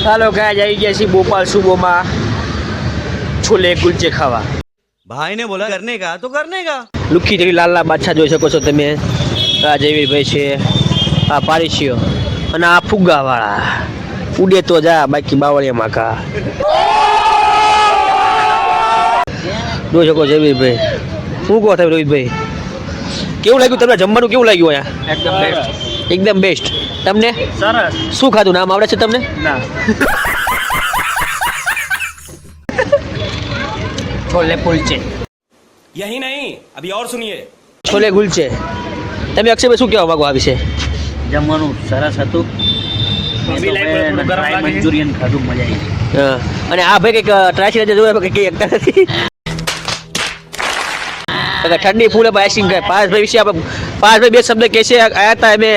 હાલો ગાય આવી ગયા છીએ ભોપાલ સુબોમાં છોલે કુલચે ખાવા. भाई ने बोला करने का तो करने का. લુખી જેવી લાલ લાલ બાદશાહ જોઈ શકો છો તમે. આ જયવીરભાઈ છે, આ પારીશીઓ અને આ ફુગ્ગાવાળા. ઉડે તો જા બાકી બાવળિયામાં કા. જોઈ શકો જયવીરભાઈ. શું કહો તમે રોહિતભાઈ, કેવું લાગ્યું તમને જમવાનું? કેવું લાગ્યું અહીંયા? એકદમ બેસ્ટ. તમને સરસ. શું ખાધું? નામ આવડે છે તમને? ના. છોલે કુલચે. यही नहीं अभी और सुनिए. છોલે કુલચે. તમે અક્ષયભાઈ શું કહેવા માંગો આ વિશે? જમવાનું સરસ હતું. મંચુરિયન ખાધું, મજા આવી. હા. અને આ ભાઈ કંઈક ટ્રાય છે જોયા કંઈક એકતા નથી. ઠંડી ફૂલે આઈસ્ક્રીમ ખાય. પારસભાઈ વિશે આપણે પારસભાઈ બે શબ્દ કહે છે. આયા હતા અમે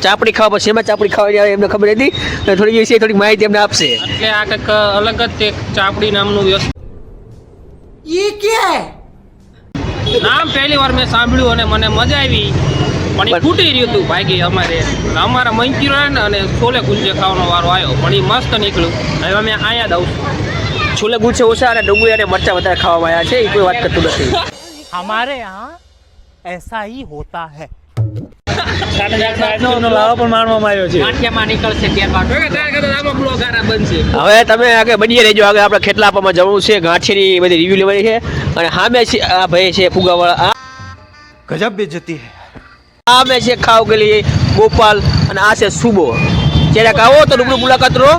ચાપડી ખાવા, પછી એમાં ચાપડી ખાવાની આવે એમને ખબર હતી. થોડી વિશે થોડી માહિતી એમને આપશે. એટલે આ કંઈક અલગ જ એક ચાપડી નામનું વ્યસ્ત. ये क्या है? નામ પહેલી વાર મેં સાંભળ્યું અને મને મજા આવી, પણ એ ફૂટી રહ્યું હતું ભાગી અમારે. અમારા મંચુરિયન અને છોલે કુલચે ખાવાનો વારો આવ્યો, પણ એ મસ્ત નીકળ્યું. હવે અમે અહીંયા જ આવશું. છોલે કુલચે ઓછા અને ડુંગળી અને મરચાં વધારે ખાવામાં આવ્યા છે, એ કોઈ વાત કરતું નથી. हमारे यहाँ ऐसा ही होता है. ગાંઠિયામાં નીકળશે ત્યારબાદ આમાં બ્લોગ આરા બનશે. હવે તમે આગળ બનીએ રહેજો. આગળ આપણે ખેટલા આપવામાં જવું છે, ગાંઠિયાની બધી રિવ્યુ લેવાની છે. અને સામે છે આ ભાઈ છે ફુગાવાળા. गजब बेइज्जती है. સામે છે ખાવ ગલી ગોપાલ અને આ છે સુબો. ક્યારેક આવો તો રૂબરૂ મુલાકાત લો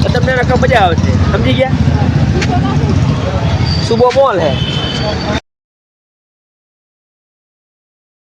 તો તમને રકમ મજા આવશે. સમજી ગયા? સુબો મોલ હે.